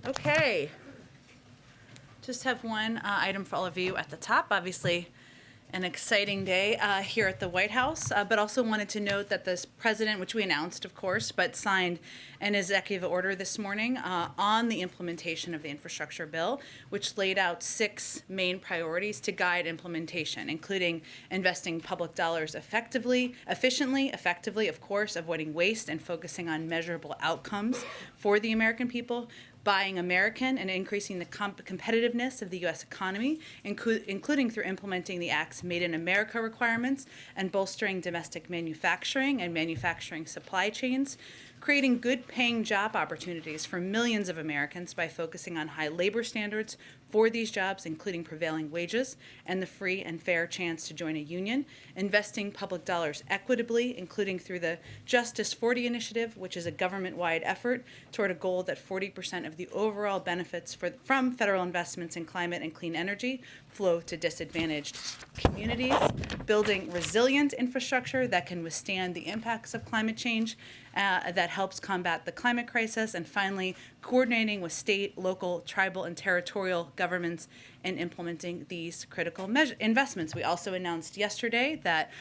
Okay. Just have one item for all of you at the top. Obviously, an exciting day here at the White House, but also wanted to note that this president, which we announced, of course, but signed an executive order this morning on the implementation of the infrastructure bill, which laid out 6 main priorities to guide implementation, including investing public dollars efficiently, effectively, of course, avoiding waste and focusing on measurable outcomes for the American people, buying American and increasing the competitiveness of the U.S. economy, including through implementing the Act's Made in America requirements and bolstering domestic manufacturing and manufacturing supply chains, creating good-paying job opportunities for millions of Americans by focusing on high labor standards for these jobs, including prevailing wages and the free and fair chance to join a union, investing public dollars equitably, including through the Justice 40 initiative, which is a government-wide effort toward a goal that 40% of the overall benefits from federal investments in climate and clean energy flow to disadvantaged communities, building resilient infrastructure that can withstand the impacts of climate change, that helps combat the climate crisis, and finally, coordinating with state, local, tribal, and territorial governments in implementing these critical investments. We also announced yesterday that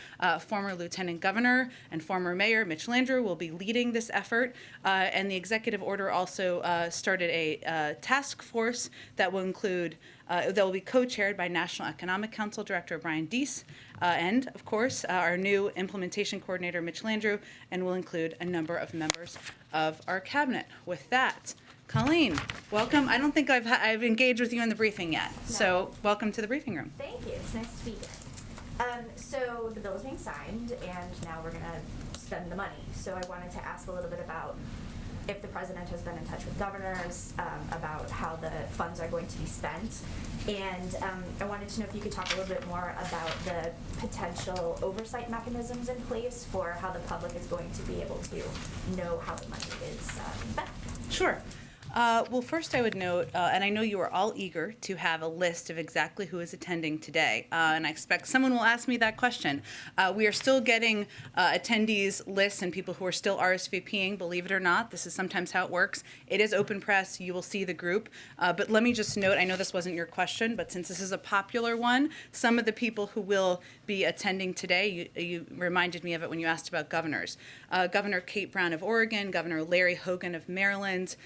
former Lieutenant Governor and former Mayor Mitch Landrieu will be leading this effort, and the executive order also started a task force that will include that will be co-chaired by National Economic Council Director Brian Deese, and, of course, our new implementation coordinator, Mitch Landrieu, and will include a number of members of our cabinet. With that, Colleen, welcome. I don't think I've engaged with you in the briefing yet, No. So welcome to the briefing room. Thank you. It's nice to be here. So the bill is being signed, and now we're going to spend the money. So I wanted to ask a little bit about if the president has been in touch with governors about how the funds are going to be spent. And I wanted to know if you could talk a little bit more about the potential oversight mechanisms in place for how the public is going to be able to know how the money is spent. Sure. Well, first I would note, and I know you are all eager to have a list of exactly who is attending today, and I expect someone will ask me that question. We are still getting attendees lists and people who are still RSVPing, believe it or not. This is sometimes how it works. It is open press. You will see the group. But let me just note, I know this wasn't your question, but since this is a popular one, some of the people who will be attending today, you reminded me of it when you asked about governors. Governor Kate Brown of Oregon, Governor Larry Hogan of Maryland,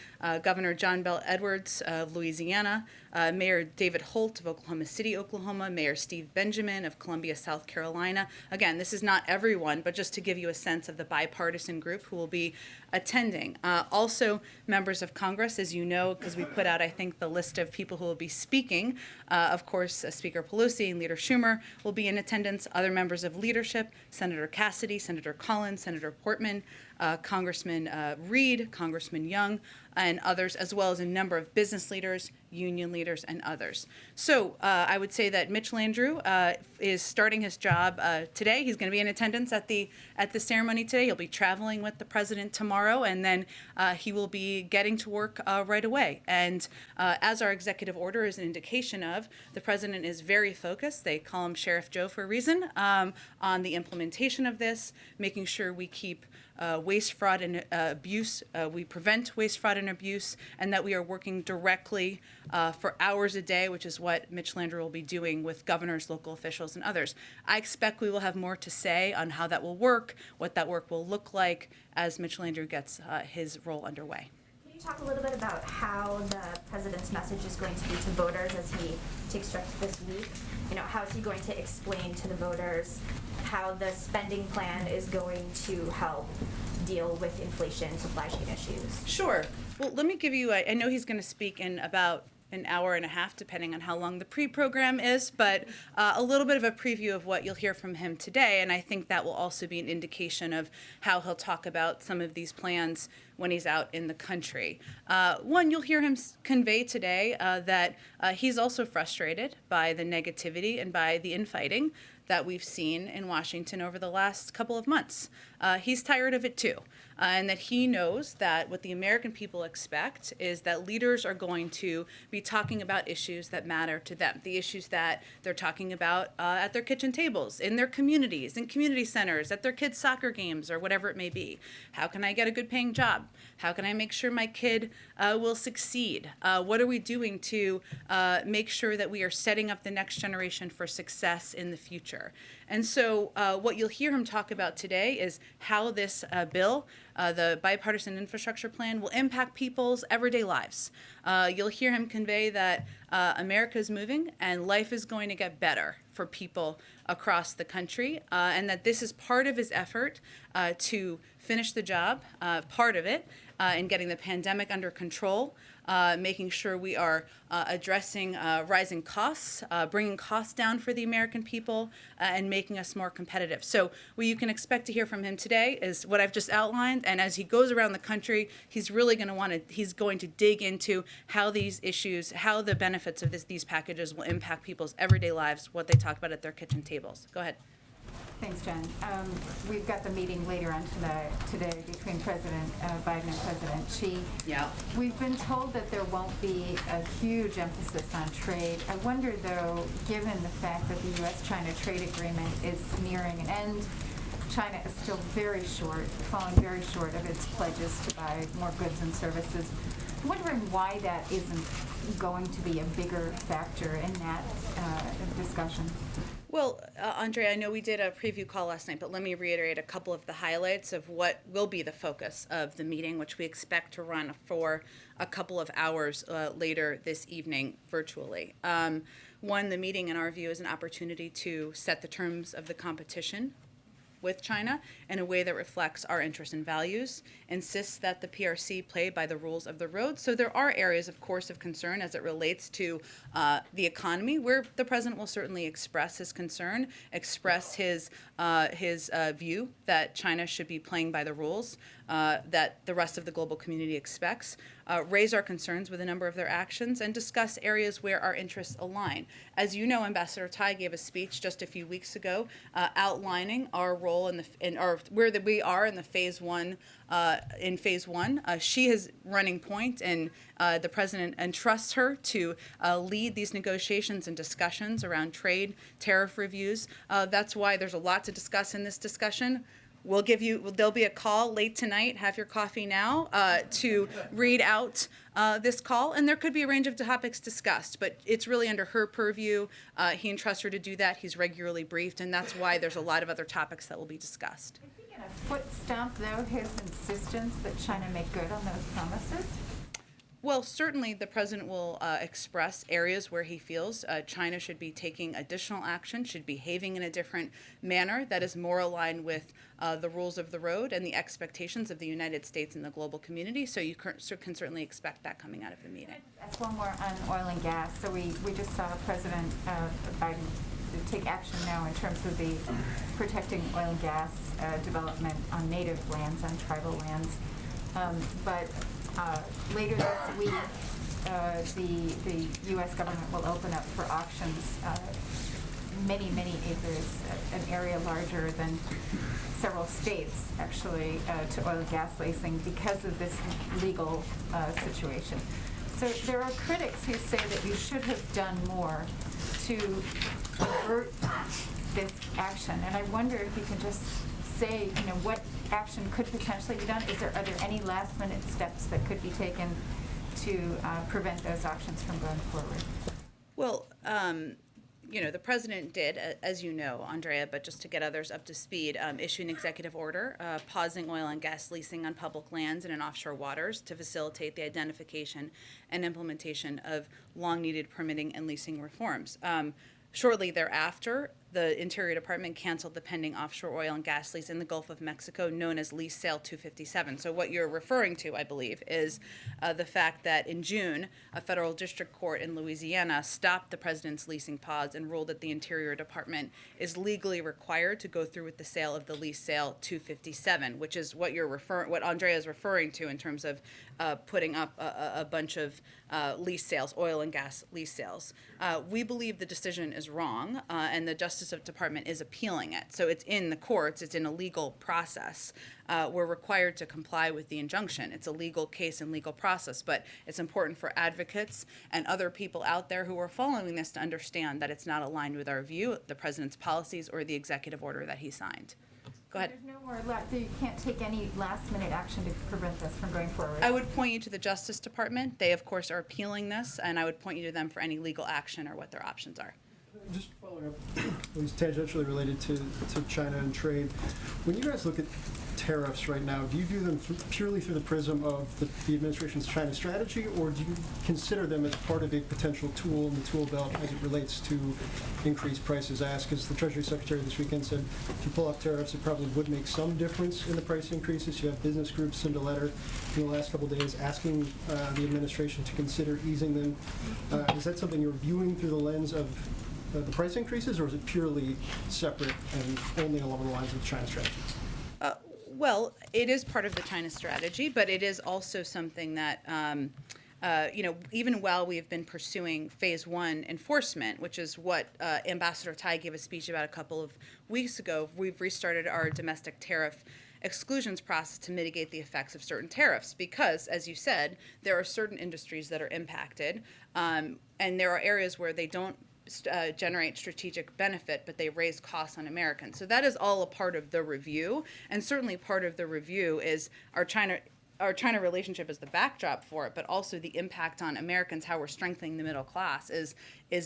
Governor John Bel Edwards of Louisiana, Mayor David Holt of Oklahoma City, Oklahoma, Mayor Steve Benjamin of Columbia, South Carolina. Again, this is not everyone, but just to give you a sense of the bipartisan group who will be attending. Also, members of Congress, as you know, because we put out, I think, the list of people who will be speaking. Of course, Speaker Pelosi and Leader Schumer will be in attendance. Other members of leadership, Senator Cassidy, Senator Collins, Senator Portman, Congressman Reed, Congressman Young, and others, as well as a number of business leaders, union leaders, and others. So I would say that Mitch Landrieu is starting his job today. He's going to be in attendance at the ceremony today. He'll be traveling with the president tomorrow, and then he will be getting to work right away. And as our executive order is an indication of, the president is very focused. They call him Sheriff Joe for a reason, on the implementation of this, making sure we keep waste, fraud, and abuse. We prevent waste, fraud, and abuse, and that we are working directly for hours a day, which is what Mitch Landrieu will be doing with governors, local officials, and others. I expect we will have more to say on how that will work, what that work will look like as Mitch Landrieu gets his role underway. Can you talk a little bit about how the president's message is going to be to voters as he takes trips this week? You know, how is he going to explain to the voters how the spending plan is going to help deal with inflation, supply chain issues? Sure. Well, let me give you, I know he's going to speak in about an hour and a half, depending on how long the pre-program is, but a little bit of a preview of what you'll hear from him today, and I think that will also be an indication of how he'll talk about some of these plans when he's out in the country. One, you'll hear him convey today that he's also frustrated by the negativity and by the infighting that we've seen in Washington over the last couple of months. He's tired of it too. and that he knows that what the American people expect is that leaders are going to be talking about issues that matter to them, the issues that they're talking about at their kitchen tables, in their communities, in community centers, at their kids' soccer games, or whatever it may be. How can I get a good paying job? How can I make sure my kid will succeed? What are we doing to make sure that we are setting up the next generation for success in the future? And so what you'll hear him talk about today is how this bill, the bipartisan infrastructure plan, will impact people's everyday lives. You'll hear him convey that America is moving and life is going to get better for people across the country, and that this is part of his effort to finish the job, part of it, in getting the pandemic under control, making sure we are addressing rising costs, bringing costs down for the American people, and making us more competitive. So what you can expect to hear from him today is what I've just outlined, and as he goes around the country, he's really he's going to dig into how these issues, how the benefits of these packages will impact people's everyday lives, what they talk about at their kitchen tables. Go ahead. Thanks, Jen. We've got the meeting later on today between President Biden and President Xi. Yeah. We've been told that there won't be a huge emphasis on trade. I wonder, though, given the fact that the U.S.-China trade agreement is nearing an end, China is still very short, falling very short of its pledges to buy more goods and services. I'm wondering why that isn't going to be a bigger factor in that discussion. Well, Andrea, I know we did a preview call last night, but let me reiterate a couple of the highlights of what will be the focus of the meeting, which we expect to run for a couple of hours later this evening virtually. One, the meeting, in our view, is an opportunity to set the terms of the competition with China in a way that reflects our interests and values, insists that the PRC play by the rules of the road. So there are areas, of course, of concern as it relates to the economy, where the president will certainly express his concern, express his view that China should be playing by the rules that the rest of the global community expects, raise our concerns with a number of their actions, and discuss areas where our interests align. As you know, Ambassador Tai gave a speech just a few weeks ago outlining our role where we are in the phase one. She is running point, and the president entrusts her to lead these negotiations and discussions around trade, tariff reviews. That's why there's a lot to discuss in this discussion. There'll be a call late tonight, have your coffee now, to read out this call, and there could be a range of topics discussed, but it's really under her purview. He entrusts her to do that. He's regularly briefed, and that's why there's a lot of other topics that will be discussed. Is he going to foot stomp, though, his insistence that China make good on those promises? Well, certainly the president will express areas where he feels China should be taking additional action, should be behaving in a different manner that is more aligned with the rules of the road and the expectations of the United States and the global community. So you can certainly expect that coming out of the meeting. That's one more on oil and gas. So we just saw President Biden take action now in terms of the protecting oil and gas development on native lands, on tribal lands. But later this week, the U.S. government will open up for auctions many, many acres, an area larger than several states, actually, to oil and gas leasing because of this legal situation. So there are critics who say that you should have done more to avert this action. And I wonder if you can just say, what action could potentially be done? Are there any last-minute steps that could be taken to prevent those auctions from going forward? Well, the president did, as you know, Andrea, but just to get others up to speed, issue an executive order pausing oil and gas leasing on public lands and in offshore waters to facilitate the identification and implementation of long-needed permitting and leasing reforms. Shortly thereafter, the Interior Department canceled the pending offshore oil and gas lease in the Gulf of Mexico known as Lease Sale 257. So what you're referring to, I believe, is the fact that in June, a federal district court in Louisiana stopped the president's leasing pause and ruled that the Interior Department is legally required to go through with the sale of the Lease Sale 257, which is what what Andrea is referring to in terms of putting up a bunch of lease sales, oil and gas lease sales. We believe the decision is wrong, and the Justice Justice Department is appealing it. So it's in the courts, it's in a legal process. We're required to comply with the injunction. It's a legal case and legal process, but it's important for advocates and other people out there who are following this to understand that it's not aligned with our view, the president's policies, or the executive order that he signed. Go ahead. There's no more, you can't take any last-minute action to prevent this from going forward. I would point you to the Justice Department. They, of course, are appealing this, and I would point you to them for any legal action or what their options are. Just following up, at least tangentially related to China and trade, when you guys look at tariffs right now, do you view them purely through the prism of the administration's China strategy, or do you consider them as part of a potential tool in the tool belt as it relates to increased prices? I ask because the Treasury Secretary this weekend said if you pull off tariffs, it probably would make some difference in the price increases. You have business groups send a letter in the last couple of days asking the administration to consider easing them. Is that something you're viewing through the lens of the price increases, or is it purely separate and only along the lines of the China strategy? Well, it is part of the China strategy, but it is also something that, even while we have been pursuing phase one enforcement, which is what Ambassador Tai gave a speech about a couple of weeks ago, we've restarted our domestic tariff exclusions process to mitigate the effects of certain tariffs because, as you said, there are certain industries that are impacted, and there are areas where they don't generate strategic benefit, but they raise costs on Americans. So that is all a part of the review, and certainly part of the review is our China relationship is the backdrop for it, but also the impact on Americans, how we're strengthening the middle class is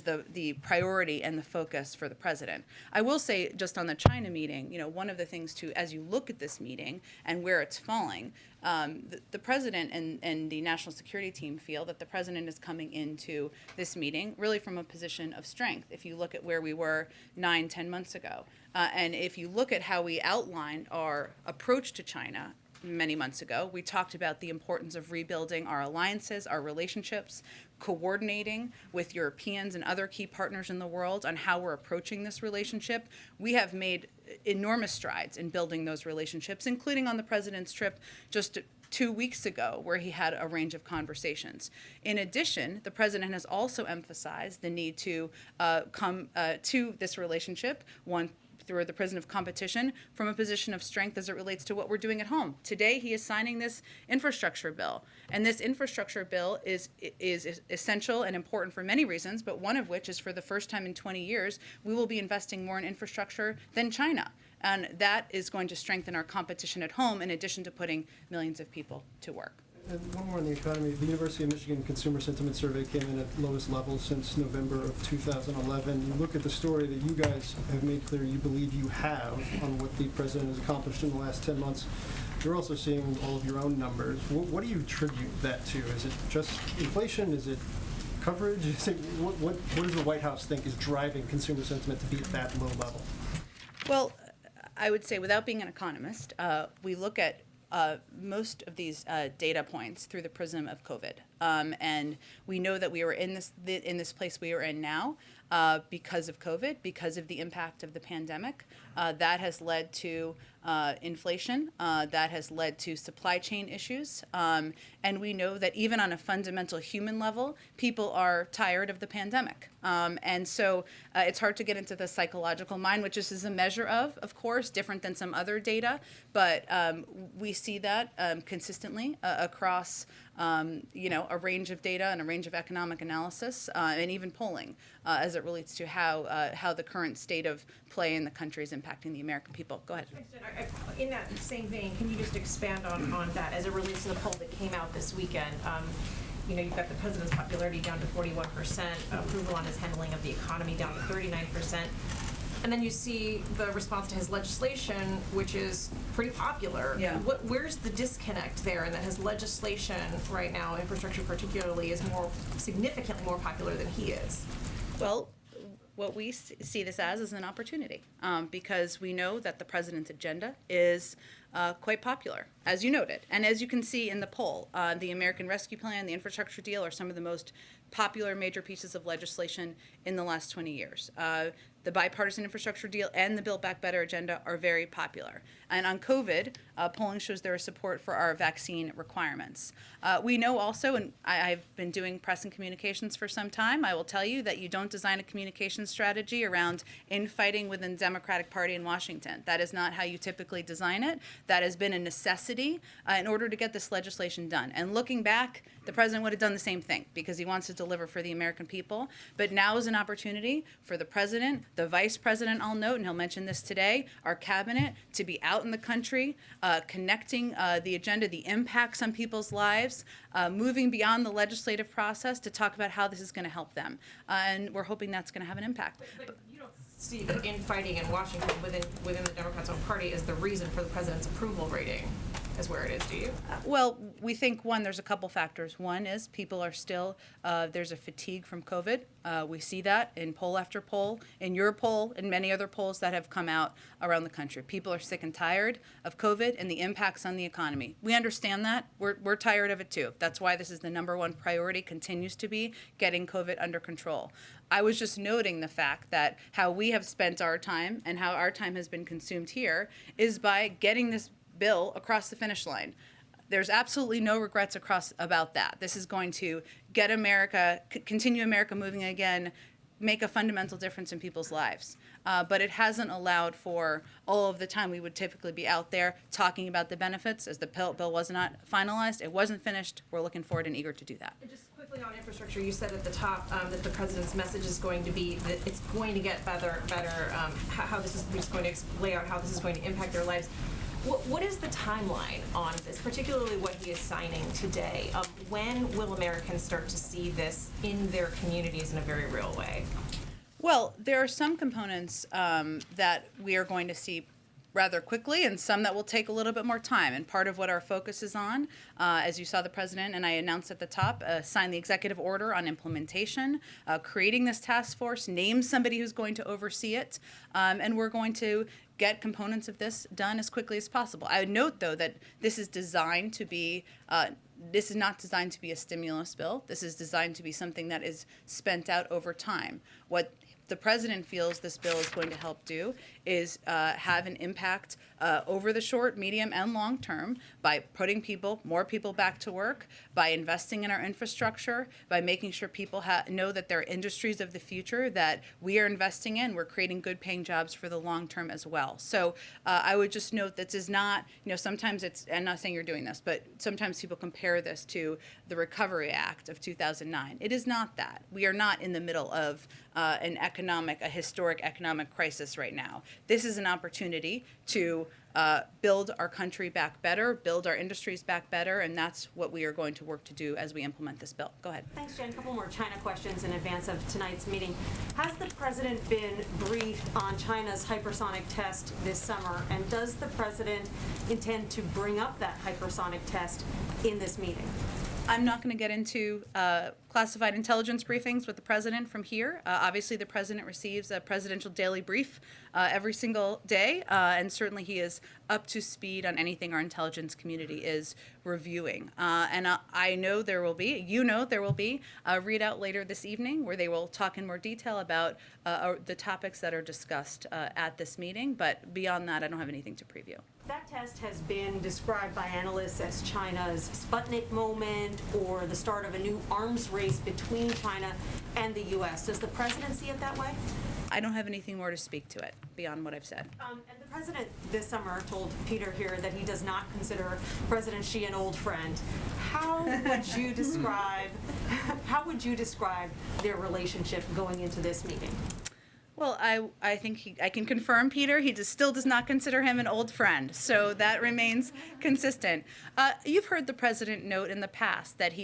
the priority and the focus for the president. I will say, just on the China meeting, one of the things too, as you look at this meeting and where it's falling, the president and the national security team feel that the president is coming into this meeting really from a position of strength. If you look at where we were 9-10 months ago, and if you look at how we outlined our approach to China many months ago, we talked about the importance of rebuilding our alliances, our relationships, coordinating with Europeans and other key partners in the world on how we're approaching this relationship. We have made enormous strides in building those relationships, including on the president's trip just 2 weeks ago, where he had a range of conversations. In addition, the president has also emphasized the need to come to this relationship, one, through the prison of competition, from a position of strength as it relates to what we're doing at home. Today, he is signing this infrastructure bill, and this infrastructure bill is essential and important for many reasons, but one of which is for the first time in 20 years, we will be investing more in infrastructure than China, and that is going to strengthen our competition at home in addition to putting millions of people to work. And one more on the economy. The University of Michigan Consumer Sentiment Survey came in at lowest levels since November of 2011. You look at the story that you guys have made clear you believe you have on what the president has accomplished in the last 10 months. You're also seeing all of your own numbers. What do you attribute that to? Is it just inflation? Is it coverage? Is it, what does the White House think is driving consumer sentiment to be at that low level? Well, I would say, without being an economist, we look at most of these data points through the prism of COVID, and we know that we are in this place we are in now because of COVID, because of the impact of the pandemic. That has led to inflation. That has led to supply chain issues, and we know that even on a fundamental human level, people are tired of the pandemic, and so it's hard to get into the psychological mind, which this is a measure of course, different than some other data, but we see that consistently across a range of data and a range of economic analysis and even polling as it relates to how the current state of play in the country is impacting the American people. Go ahead. In that same vein, can you just expand on that as it relates to the poll that came out this weekend? You've got the president's popularity down to 41%, approval on his handling of the economy down to 39%. And then you see the response to his legislation, which is pretty popular. Yeah. Where's the disconnect there? And that his legislation right now, infrastructure particularly, is significantly more popular than he is. Well, what we see this as is an opportunity because we know that the president's agenda is quite popular. as you noted. And as you can see in the poll, the American Rescue Plan, the infrastructure deal are some of the most popular major pieces of legislation in the last 20 years. The bipartisan infrastructure deal and the Build Back Better agenda are very popular. And on COVID, polling shows there is support for our vaccine requirements. We know also, and I've been doing press and communications for some time, I will tell you that you don't design a communication strategy around infighting within the Democratic Party in Washington. That is not how you typically design it. That has been a necessity in order to get this legislation done. And looking back, the president would have done the same thing because he wants to deliver for the American people. But now is an opportunity for the president, the vice president, I'll note, and he'll mention this today, our cabinet, to be out in the country, connecting the agenda, the impacts on people's lives, moving beyond the legislative process to talk about how this is going to help them. And we're hoping that's going to have an impact. But you don't see the infighting in Washington within the Democrats' own party as the reason for the president's approval rating as where it is, do you? Well, we think, one, there's a couple factors. One is people are still, there's a fatigue from COVID. We see that in poll after poll, in your poll, and many other polls that have come out around the country. People are sick and tired of COVID and the impacts on the economy. We understand that. We're tired of it too. That's why this is the number one priority, continues to be getting COVID under control. I was just noting the fact that how we have spent our time and how our time has been consumed here is by getting this bill across the finish line. There's absolutely no regrets about that. This is going to get America, continue America moving again, make a fundamental difference in people's lives. But it hasn't allowed for all of the time we would typically be out there talking about the benefits as the bill was not finalized. It wasn't finished. We're looking forward and eager to do that. And just quickly on infrastructure, you said at the top that the president's message is going to be that it's going to get better. How this is just going to lay out how this is going to impact their lives. What is the timeline on this, particularly what he is signing today? When will Americans start to see this in their communities in a very real way? Well, there are some components that we are going to see rather quickly and some that will take a little bit more time. And part of what our focus is on, as you saw the president and I announced at the top, signed the executive order on implementation, creating this task force, name somebody who's going to oversee it, and we're going to get components of this done as quickly as possible. I would note, though, that this is designed to be this is not designed to be a stimulus bill. This is designed to be something that is spent out over time. What the president feels this bill is going to help do is have an impact over the short, medium, and long term by putting more people back to work, by investing in our infrastructure, by making sure people know that there are industries of the future that we are investing in. We're creating good paying jobs for the long term as well. So I would just note that this is not, sometimes I'm not saying you're doing this, but sometimes people compare this to the Recovery Act of 2009. It is not that. We are not in the middle of a historic economic crisis right now. This is an opportunity to build our country back better, build our industries back better, and that's what we are going to work to do as we implement this bill. Go ahead. Thanks, Jen. A couple more China questions in advance of tonight's meeting. Has the president been briefed on China's hypersonic test this summer, and does the president intend to bring up that hypersonic test in this meeting? I'm not going to get into classified intelligence briefings with the president from here. Obviously, the president receives a presidential daily brief every single day, and certainly he is up to speed on anything our intelligence community is reviewing. And I know there will be a readout later this evening where they will talk in more detail about the topics that are discussed at this meeting. But beyond that, I don't have anything to preview. That test has been described by analysts as China's Sputnik moment or the start of a new arms race between China and the U.S. Does the president see it that way? I don't have anything more to speak to it beyond what I've said. And the president this summer told Peter here that he does not consider President Xi an old friend. How would you describe their relationship going into this meeting? Well, I think I can confirm, Peter, he still does not consider him an old friend, so that remains consistent. You've heard the president note in the past that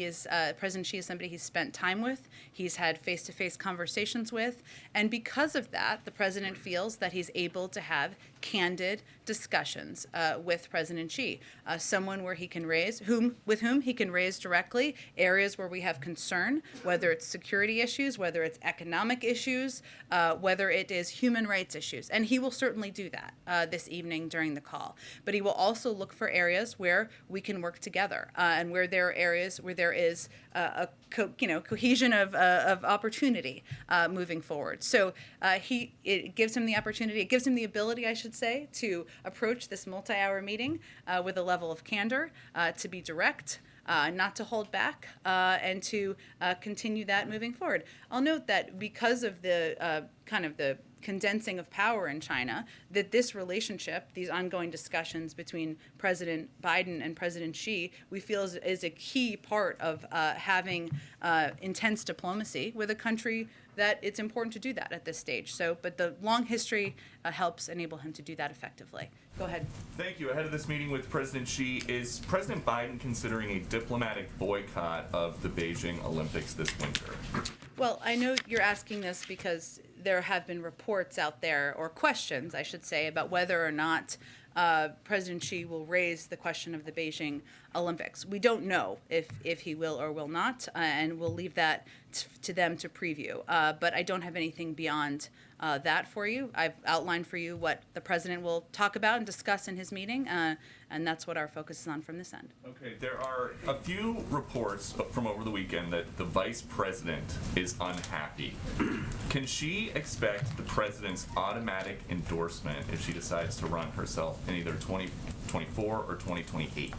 President Xi is somebody he's spent time with, he's had face-to-face conversations with, and because of that, the president feels that he's able to have candid discussions with President Xi, someone where he can with whom he can raise directly areas where we have concern, whether it's security issues, whether it's economic issues, whether it is human rights issues. And he will certainly do that this evening during the call. But he will also look for areas where we can work together and where there are areas where there is cohesion of opportunity moving forward. So it gives him the opportunity, it gives him the ability, I should say, to approach this multi-hour meeting with a level of candor, to be direct, not to hold back, and to continue that moving forward. I'll note that because of the kind of the condensing of power in China, that this relationship, these ongoing discussions between President Biden and President Xi, we feel is a key part of having intense diplomacy with a country that it's important to do that at this stage. So, but the long history helps enable him to do that effectively. Go ahead. Thank you. Ahead of this meeting with President Xi, is President Biden considering a diplomatic boycott of the Beijing Olympics this winter? Well, I know you're asking this because there have been reports out there, or questions, I should say, about whether or not President Xi will raise the question of the Beijing Olympics. We don't know if he will or will not, and we'll leave that to them to preview. But I don't have anything beyond that for you. I've outlined for you what the president will talk about and discuss in his meeting, and that's what our focus is on from this end. Okay, there are a few reports from over the weekend that the vice president is unhappy. Can she expect the president's automatic endorsement if she decides to run herself in either 2024 or 2028?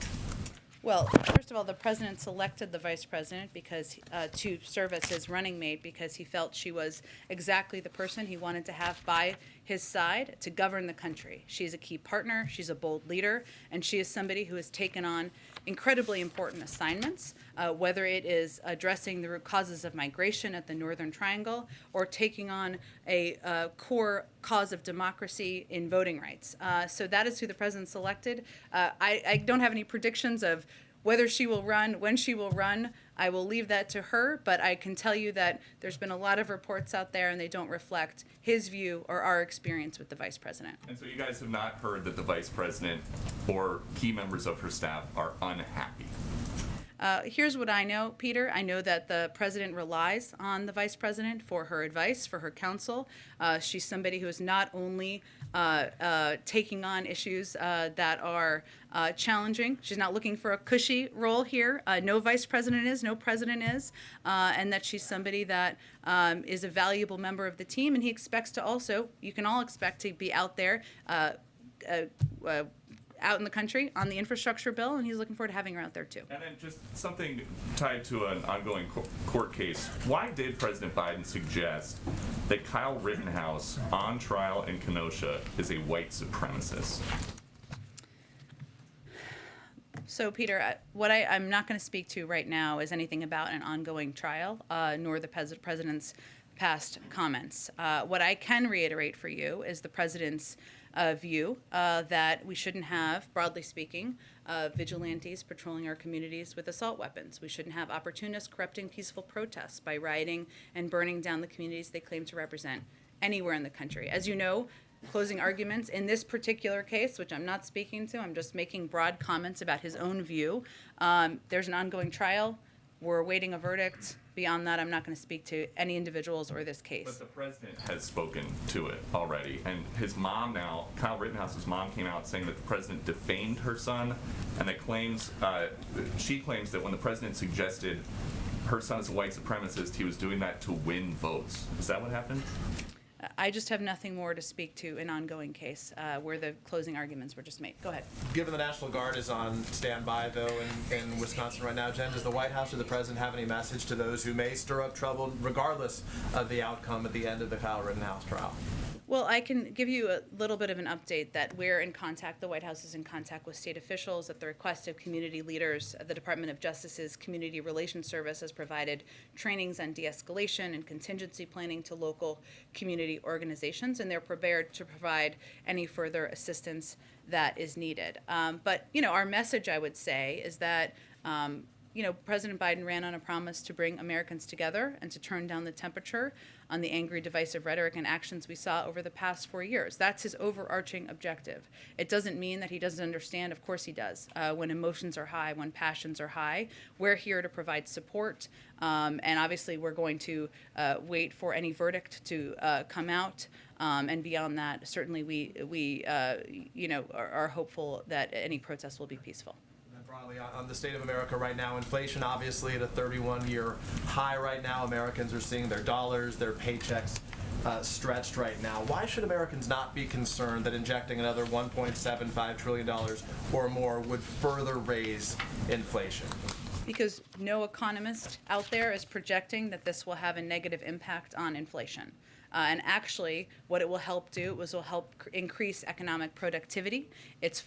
Well, first of all, the president selected the vice president because to serve as his running mate because he felt she was exactly the person he wanted to have by his side to govern the country. She's a key partner, she's a bold leader, and she is somebody who has taken on incredibly important assignments, whether it is addressing the root causes of migration at the Northern Triangle or taking on a core cause of democracy in voting rights. So that is who the president selected. I don't have any predictions of whether she will run, when she will run. I will leave that to her, but I can tell you that there's been a lot of reports out there and they don't reflect his view or our experience with the vice president. And so you guys have not heard that the vice president or key members of her staff are unhappy? Here's what I know, Peter. I know that the president relies on the vice president for her advice, for her counsel. She's somebody who is not only taking on issues that are challenging. She's not looking for a cushy role here. No vice president is, no president is, and that she's somebody that is a valuable member of the team. And he expects to also, you can all expect to be out there out in the country on the infrastructure bill, and he's looking forward to having her out there too. And then just something tied to an ongoing court case. Why did President Biden suggest that Kyle Rittenhouse, on trial in Kenosha, is a white supremacist? So, Peter, what I'm not going to speak to right now is anything about an ongoing trial, nor the president's past comments. What I can reiterate for you is the president's view that we shouldn't have, broadly speaking, vigilantes patrolling our communities with assault weapons. We shouldn't have opportunists corrupting peaceful protests by rioting and burning down the communities they claim to represent anywhere in the country. As you know, closing arguments in this particular case, which I'm not speaking to, I'm just making broad comments about his own view. There's an ongoing trial. We're awaiting a verdict. Beyond that, I'm not going to speak to any individuals or this case. But the president has spoken to it already. And his mom now, Kyle Rittenhouse's mom, came out saying that the president defamed her son, and that she claims that when the president suggested her son is a white supremacist, he was doing that to win votes. Is that what happened? I just have nothing more to speak to an ongoing case where the closing arguments were just made. Go ahead. Given the National Guard is on standby, though, in Wisconsin right now, Jen, does the White House or the President have any message to those who may stir up trouble, regardless of the outcome at the end of the Kyle Rittenhouse trial? Well, I can give you a little bit of an update that we're in contact, the White House is in contact with state officials at the request of community leaders. The Department of Justice's Community Relations Service has provided trainings on de-escalation and contingency planning to local community organizations, and they're prepared to provide any further assistance that is needed. But, our message, I would say, is that President Biden ran on a promise to bring Americans together and to turn down the temperature on the angry, divisive rhetoric and actions we saw over the past 4 years. That's his overarching objective. It doesn't mean that he doesn't understand. Of course he does. When emotions are high, when passions are high, we're here to provide support. And obviously, we're going to wait for any verdict to come out. And beyond that, certainly we are hopeful that any protest will be peaceful. And broadly, on the state of America right now, inflation obviously at a 31-year high right now. Americans are seeing their dollars, their paychecks stretched right now. Why should Americans not be concerned that injecting another $1.75 trillion or more would further raise inflation? Because no economist out there is projecting that this will have a negative impact on inflation. And actually, what it will help do is will help increase economic productivity. It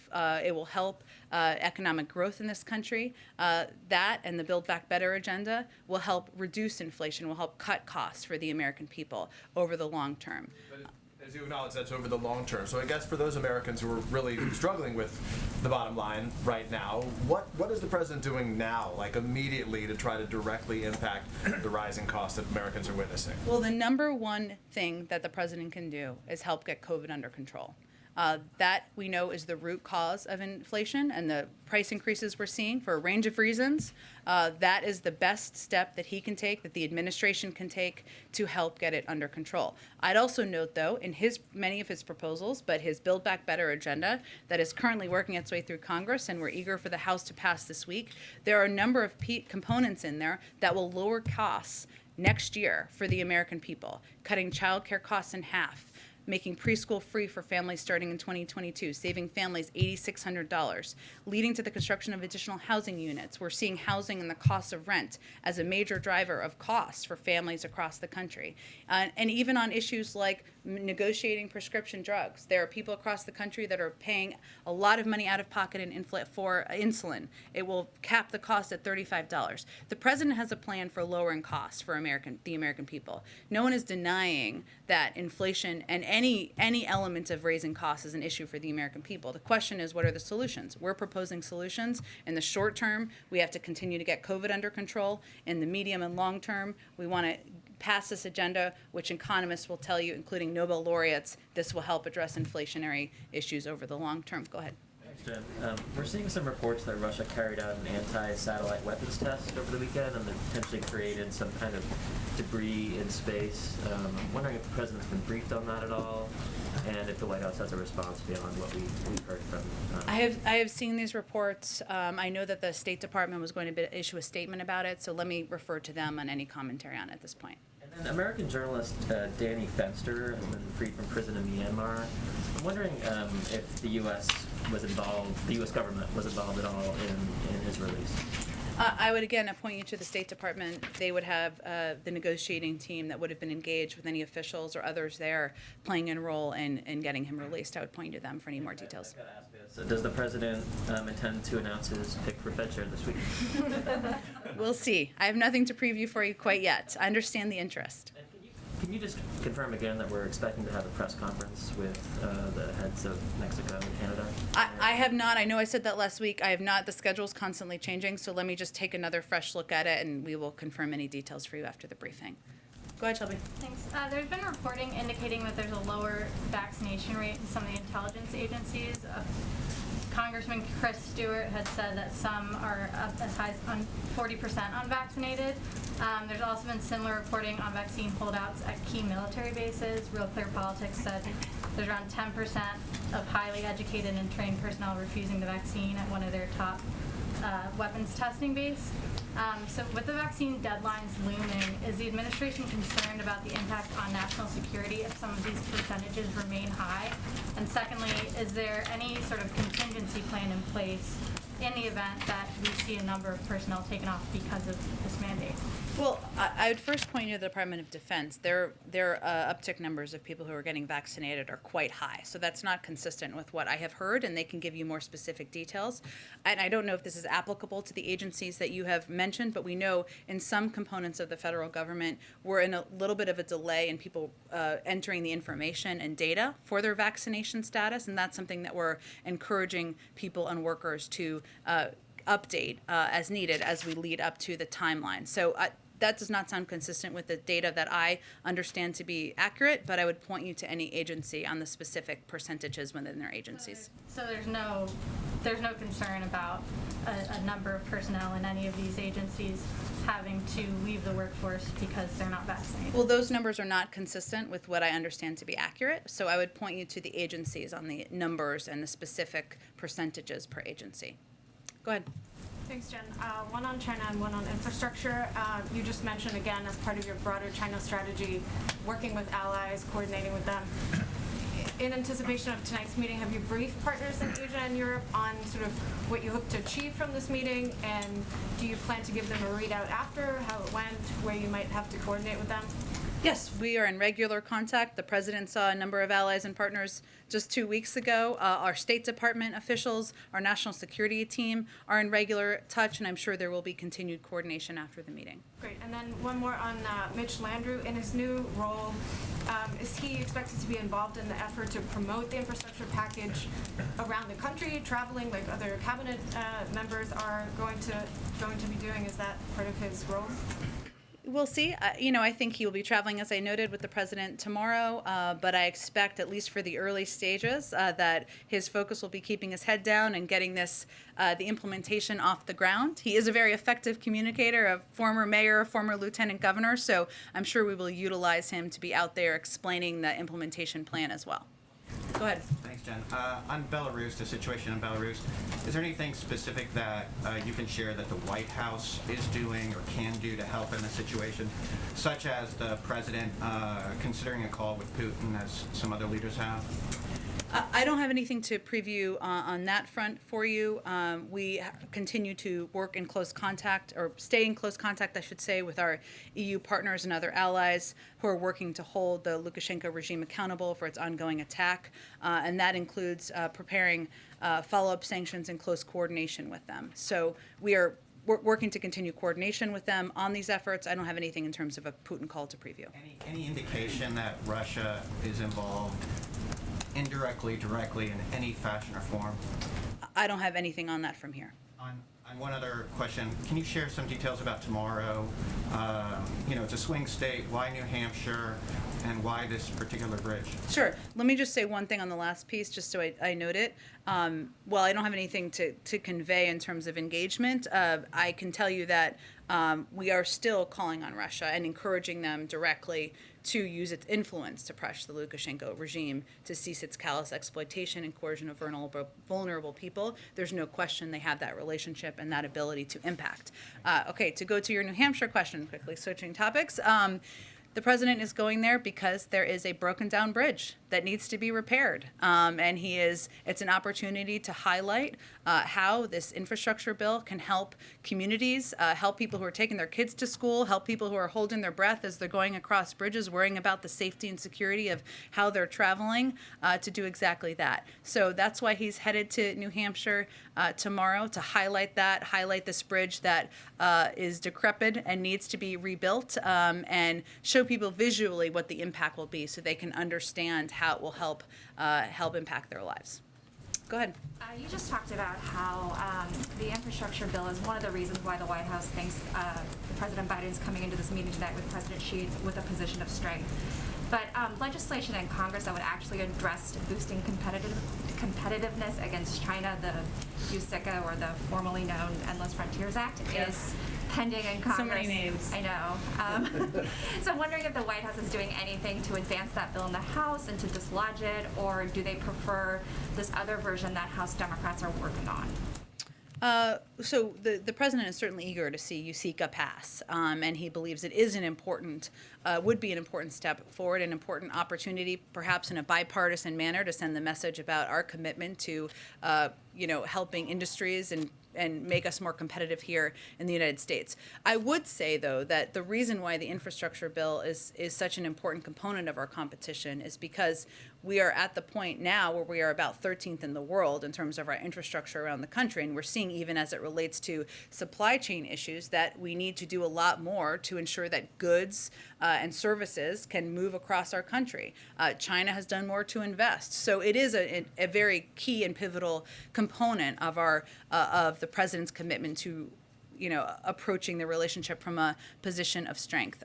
will help economic growth in this country. That and the Build Back Better agenda will help reduce inflation, will help cut costs for the American people over the long term. But as you acknowledge, that's over the long term. So I guess for those Americans who are really struggling with the bottom line right now, what is the president doing now, like immediately, to try to directly impact the rising costs that Americans are witnessing? Well, the number one thing that the president can do is help get COVID under control. That we know is the root cause of inflation and the price increases we're seeing for a range of reasons. That is the best step that he can take, that the administration can take to help get it under control. I'd also note, though, in many of his proposals, but his Build Back Better agenda that is currently working its way through Congress, and we're eager for the House to pass this week, there are a number of components in there that will lower costs next year for the American people, cutting child care costs in half, making preschool free for families starting in 2022, saving families $8,600, leading to the construction of additional housing units. We're seeing housing and the cost of rent as a major driver of costs for families across the country. And even on issues like negotiating prescription drugs. There are people across the country that are paying a lot of money out of pocket for insulin. It will cap the cost at $35. The president has a plan for lowering costs for the American people. No one is denying that inflation and any element of raising costs is an issue for the American people. The question is, what are the solutions? We're proposing solutions. In the short term, we have to continue to get COVID under control. In the medium and long term, we want to pass this agenda, which economists will tell you, including Nobel laureates, this will help address inflationary issues over the long term. Go ahead. Thanks, Jen. We're seeing some reports that Russia carried out an anti-satellite weapons test over the weekend and that potentially created some kind of debris in space. I'm wondering if the president's been briefed on that at all, and if the White House has a response beyond what we've heard from. I have seen these reports. I know that the State Department was going to issue a statement about it, so let me refer to them on any commentary on it at this point. And then American journalist Danny Fenster has been freed from prison in Myanmar. I'm wondering if the U.S. was involved, the U.S. government was involved at all in his release. I would again point you to the State Department. They would have the negotiating team that would have been engaged with any officials or others there playing a role in getting him released. I would point you to them for any more details. I've got to ask this. Does the president intend to announce his pick for Fed chair this week? We'll see. I have nothing to preview for you quite yet. I understand the interest. And can you just confirm again that we're expecting to have a press conference with the heads of Mexico and Canada? I have not. I know I said that last week. I have not. The schedule's constantly changing, so let me just take another fresh look at it, and we will confirm any details for you after the briefing. Go ahead, Shelby. Thanks. There's been reporting indicating that there's a lower vaccination rate in some of the intelligence agencies. Congressman Chris Stewart had said that some are up as high as 40% unvaccinated. There's also been similar reporting on vaccine holdouts at key military bases. Real Clear Politics said there's around 10% of highly educated and trained personnel refusing the vaccine at one of their top weapons testing base. So with the vaccine deadlines looming, is the administration concerned about the impact on national security if some of these percentages remain high? And secondly, is there any sort of contingency plan in place in the event that we see a number of personnel taken off because of this mandate? Well, I would first point you to the Department of Defense. Their uptick numbers of people who are getting vaccinated are quite high. So that's not consistent with what I have heard, and they can give you more specific details. And I don't know if this is applicable to the agencies that you have mentioned, but we know in some components of the federal government, we're in a little bit of a delay in people entering the information and data for their vaccination status, and that's something that we're encouraging people and workers to update as needed as we lead up to the timeline. So that does not sound consistent with the data that I understand to be accurate, but I would point you to any agency on the specific percentages within their agencies. So there's no concern about a number of personnel in any of these agencies having to leave the workforce because they're not vaccinated? Well, those numbers are not consistent with what I understand to be accurate, so I would point you to the agencies on the numbers and the specific percentages per agency. Go ahead. Thanks, Jen. One on China and one on infrastructure. You just mentioned again, as part of your broader China strategy, working with allies, coordinating with them. In anticipation of tonight's meeting, have you briefed partners in Asia and Europe on sort of what you hope to achieve from this meeting? And do you plan to give them a readout after, how it went, where you might have to coordinate with them? Yes, we are in regular contact. The president saw a number of allies and partners just 2 weeks ago. Our State Department officials, our national security team are in regular touch, and I'm sure there will be continued coordination after the meeting. Great. And then one more on Mitch Landrieu. In his new role, is he expected to be involved in the effort to promote the infrastructure package around the country, traveling like other cabinet members are going to be doing? Is that part of his role? We'll see. I think he will be traveling, as I noted, with the president tomorrow, but I expect, at least for the early stages, that his focus will be keeping his head down and getting the implementation off the ground. He is a very effective communicator, a former mayor, former lieutenant governor, so I'm sure we will utilize him to be out there explaining the implementation plan as well. Go ahead. Thanks, Jen. On Belarus, the situation in Belarus, is there anything specific that you can share that the White House is doing or can do to help in the situation, such as the president considering a call with Putin, as some other leaders have? I don't have anything to preview on that front for you. We continue to work in close contact, or stay in close contact, I should say, with our EU partners and other allies who are working to hold the Lukashenko regime accountable for its ongoing attack. And that includes preparing follow-up sanctions in close coordination with them. So we're working to continue coordination with them on these efforts. I don't have anything in terms of a Putin call to preview. Any indication that Russia is involved indirectly, directly, in any fashion or form? I don't have anything on that from here. On one other question, can you share some details about tomorrow? It's a swing state. Why New Hampshire, and why this particular bridge? Sure. Let me just say one thing on the last piece, just so I note it. While I don't have anything to convey in terms of engagement, I can tell you that we are still calling on Russia and encouraging them directly to use its influence to pressure the Lukashenko regime to cease its callous exploitation and coercion of vulnerable people. There's no question they have that relationship and that ability to impact. Okay, to go to your New Hampshire question quickly, switching topics. The president is going there because there is a broken down bridge that needs to be repaired. And it's an opportunity to highlight how this infrastructure bill can help communities, help people who are taking their kids to school, help people who are holding their breath as they're going across bridges, worrying about the safety and security of how they're traveling, to do exactly that. So that's why he's headed to New Hampshire tomorrow, to highlight this bridge that is decrepit and needs to be rebuilt, and show people visually what the impact will be so they can understand how it will help impact their lives. Go ahead. You just talked about how the infrastructure bill is one of the reasons why the White House thinks President Biden is coming into this meeting tonight with President Xi with a position of strength. But legislation in Congress that would actually address boosting competitiveness against China, the USICA, or the formerly known Endless Frontiers Act, is pending in Congress. So many names. I know. So I'm wondering if the White House is doing anything to advance that bill in the House and to dislodge it, or do they prefer this other version that House Democrats are working on? So the president is certainly eager to see USICA pass, and he believes it is would be an important step forward, an important opportunity, perhaps in a bipartisan manner, to send the message about our commitment to, helping industries and make us more competitive here in the United States. I would say, though, that the reason why the infrastructure bill is such an important component of our competition is because we are at the point now where we are about 13th in the world in terms of our infrastructure around the country. And we're seeing, even as it relates to supply chain issues, that we need to do a lot more to ensure that goods and services can move across our country. China has done more to invest. So it is a very key and pivotal component of of the president's commitment to approaching the relationship from a position of strength.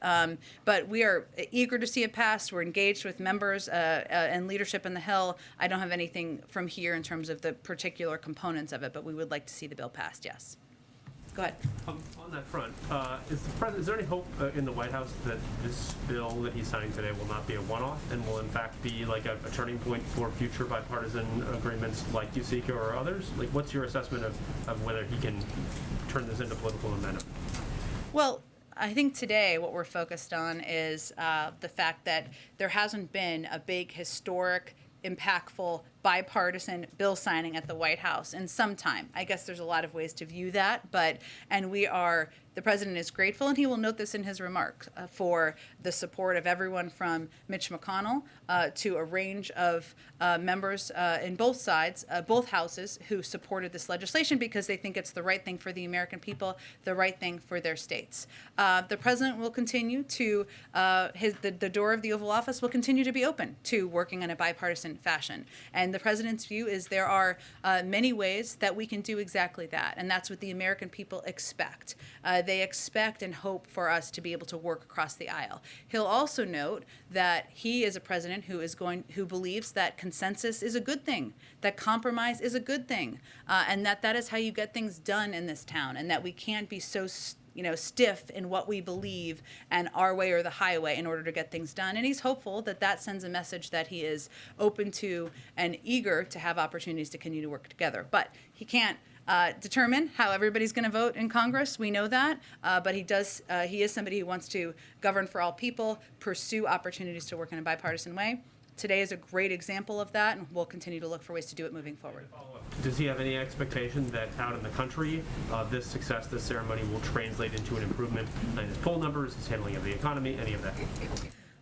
But we are eager to see it pass. We're engaged with members and leadership in the Hill. I don't have anything from here in terms of the particular components of it, but we would like to see the bill passed, yes. Go ahead. On that front, is there any hope in the White House that this bill that he's signing today will not be a one-off and will in fact be like a turning point for future bipartisan agreements like USICA or others? Like, what's your assessment of whether he can turn this into political momentum? Well, I think today what we're focused on is the fact that there hasn't been a big, historic, impactful, bipartisan bill signing at the White House in some time. I guess there's a lot of ways to view that, the president is grateful, and he will note this in his remarks, for the support of everyone from Mitch McConnell to a range of members in both sides, both houses, who supported this legislation because they think it's the right thing for the American people, the right thing for their states. The president will continue to, the door of the Oval Office will continue to be open to working in a bipartisan fashion. And the president's view is there are many ways that we can do exactly that, and that's what the American people expect. They expect and hope for us to be able to work across the aisle. He'll also note that he is a president who believes that consensus is a good thing, that compromise is a good thing, and that is how you get things done in this town, and that we can't be so stiff in what we believe and our way or the highway in order to get things done. And he's hopeful that that sends a message that he is open to and eager to have opportunities to continue to work together. But he can't determine how everybody's going to vote in Congress. We know that, but he is somebody who wants to govern for all people, pursue opportunities to work in a bipartisan way. Today is a great example of that, and we'll continue to look for ways to do it moving forward. Does he have any expectation that out in the country, this success, this ceremony will translate into an improvement in his poll numbers, his handling of the economy, any of that?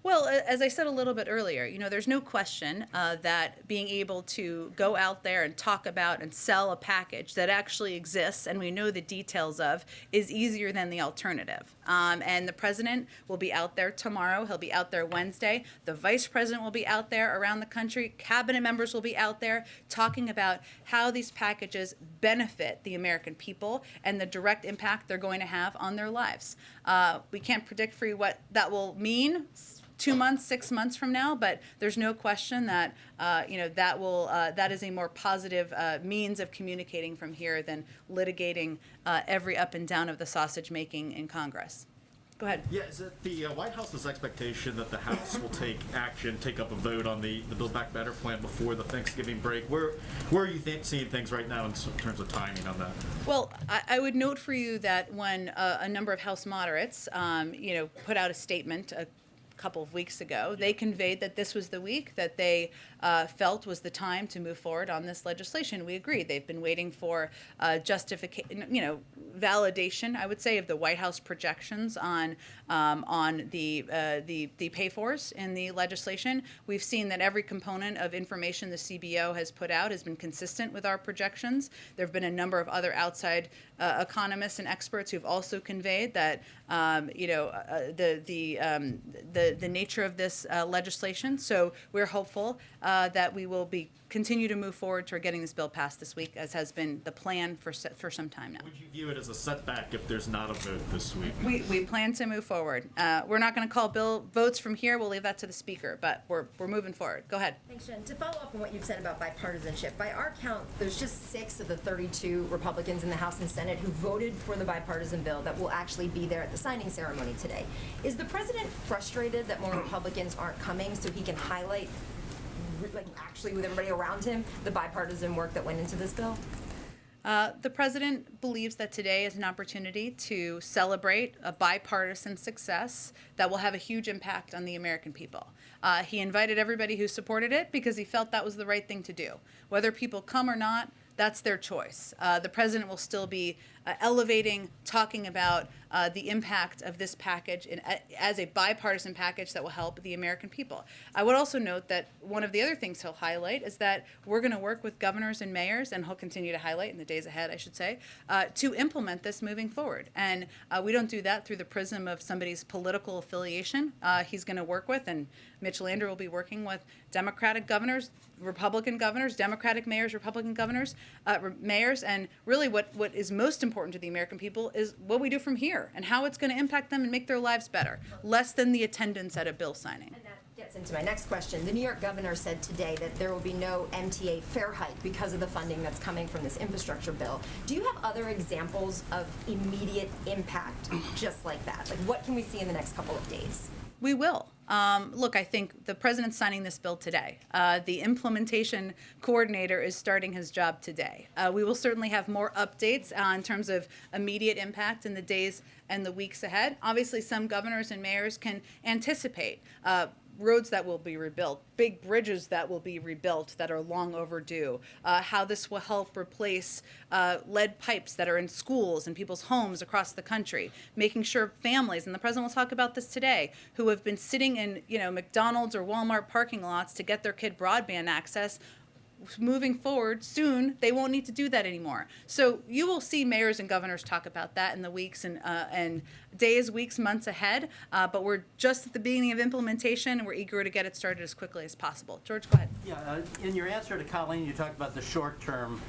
Well, as I said a little bit earlier, there's no question that being able to go out there and talk about and sell a package that actually exists and we know the details of is easier than the alternative. And the president will be out there tomorrow. He'll be out there Wednesday. The vice president will be out there around the country. Cabinet members will be out there talking about how these packages benefit the American people and the direct impact they're going to have on their lives. We can't predict for you what that will mean 2 months, 6 months from now, but there's no question that that is a more positive means of communicating from here than litigating every up and down of the sausage making in Congress. Go ahead. Yeah, is it the White House's expectation that the House will take up a vote on the Build Back Better plan before the Thanksgiving break? Where are you seeing things right now in terms of timing on that? Well, I would note for you that when a number of House moderates, put out a statement a couple of weeks ago, they conveyed that this was the week that they felt was the time to move forward on this legislation. We agree. They've been waiting for justification, validation, I would say, of the White House projections on the pay-fors in the legislation. We've seen that every component of information the CBO has put out has been consistent with our projections. There have been a number of other outside economists and experts who've also conveyed that the nature of this legislation. So we're hopeful that we will continue to move forward toward getting this bill passed this week, as has been the plan for some time now. Would you view it as a setback if there's not a vote this week? We plan to move forward. We're not going to call bill votes from here. We'll leave that to the speaker, but we're moving forward. Go ahead. Thanks, Jen. To follow up on what you've said about bipartisanship, by our count, there's just 6 of the 32 Republicans in the House and Senate who voted for the bipartisan bill that will actually be there at the signing ceremony today. Is the president frustrated that more Republicans aren't coming so he can highlight, actually with everybody around him, the bipartisan work that went into this bill? The president believes that today is an opportunity to celebrate a bipartisan success that will have a huge impact on the American people. He invited everybody who supported it because he felt that was the right thing to do. Whether people come or not, that's their choice. The president will still be elevating, talking about the impact of this package as a bipartisan package that will help the American people. I would also note that one of the other things he'll highlight is that we're going to work with governors and mayors, and he'll continue to highlight in the days ahead, I should say, to implement this moving forward. And we don't do that through the prism of somebody's political affiliation. He's going to work with, and Mitch Landrieu will be working with Democratic governors, Republican governors, Democratic mayors, Republican governors, mayors, and really what is most important to the American people is what we do from here and how it's going to impact them and make their lives better, less than the attendance at a bill signing. And that gets into my next question. The New York governor said today that there will be no MTA fare hike because of the funding that's coming from this infrastructure bill. Do you have other examples of immediate impact just like that? Like, what can we see in the next couple of days? We will. Look, I think the president's signing this bill today. The implementation coordinator is starting his job today. We will certainly have more updates in terms of immediate impact in the days and the weeks ahead. Obviously, some governors and mayors can anticipate roads that will be rebuilt, big bridges that will be rebuilt that are long overdue, how this will help replace lead pipes that are in schools and people's homes across the country, making sure families, and the president will talk about this today, who have been sitting in McDonald's or Walmart parking lots to get their kid broadband access, moving forward soon, they won't need to do that anymore. So you will see mayors and governors talk about that in the weeks and days, weeks, months ahead. But we're just at the beginning of implementation, and we're eager to get it started as quickly as possible. George, go ahead. Yeah, in your answer to Colleen, you talked about the short-term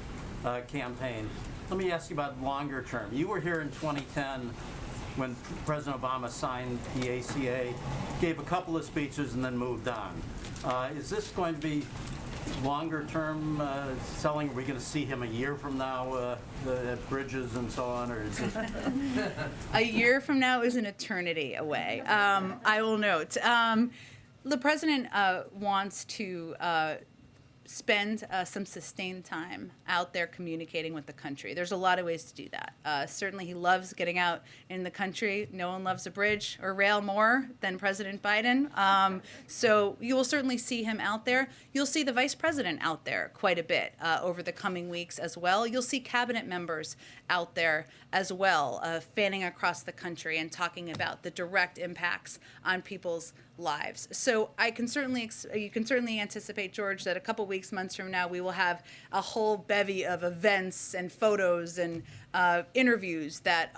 campaign. Let me ask you about longer term. You were here in 2010 when President Obama signed the ACA, gave a couple of speeches, and then moved on. Is this going to be longer term selling? Are we going to see him a year from now at bridges and so on, or is this A year from now is an eternity away. I will note. The president wants to spend some sustained time out there communicating with the country. There's a lot of ways to do that. Certainly he loves getting out in the country. No one loves a bridge or rail more than President Biden. So you will certainly see him out there. You'll see the vice president out there quite a bit over the coming weeks as well. You'll see cabinet members out there as well, fanning across the country and talking about the direct impacts on people's lives. So you can certainly anticipate, George, that a couple weeks, months from now, we will have a whole bevy of events and photos and interviews that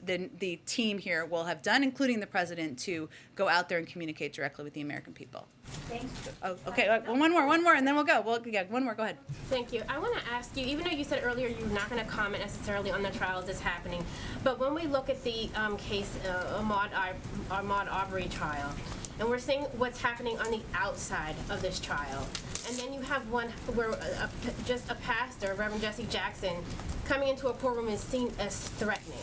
the team here will have done, including the president, to go out there and communicate directly with the American people. Thanks. Oh, okay, one more, and then we'll go. One more, go ahead. Thank you. I want to ask you, even though you said earlier you're not going to comment necessarily on the trials that's happening, but when we look at the case, Ahmaud Arbery trial, and we're seeing what's happening on the outside of this trial, and then you have one where just a pastor, Reverend Jesse Jackson, coming into a courtroom is seen as threatening.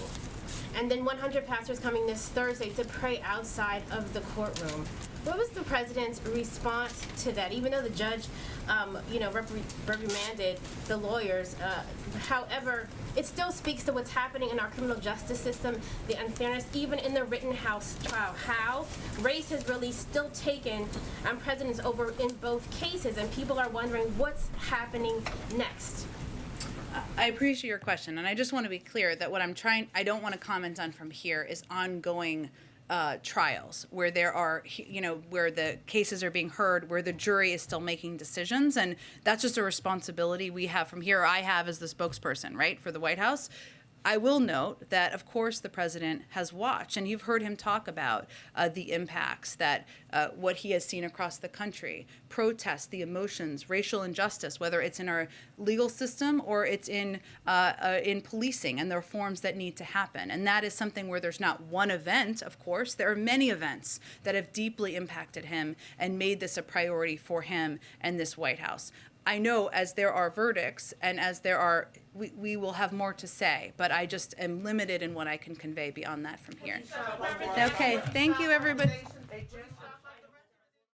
And then 100 pastors coming this Thursday to pray outside of the courtroom. What was the president's response to that? Even though the judge, reprimanded the lawyers, however, it still speaks to what's happening in our criminal justice system, the unfairness, even in the Rittenhouse trial. How race has really still taken precedence over in both cases, and people are wondering what's happening next. I appreciate your question, and I just want to be clear that what I don't want to comment on from here is ongoing trials where there are, where the cases are being heard, where the jury is still making decisions, and that's just a responsibility we have from here, or I have as the spokesperson, right, for the White House. I will note that, of course, the president has watched, and you've heard him talk about the impacts that what he has seen across the country, protests, the emotions, racial injustice, whether it's in our legal system or it's in policing and the reforms that need to happen. And that is something where there's not one event, of course. There are many events that have deeply impacted him and made this a priority for him and this White House. I know as there are verdicts and as there are, we will have more to say, but I just am limited in what I can convey beyond that from here. Okay, thank you, everybody.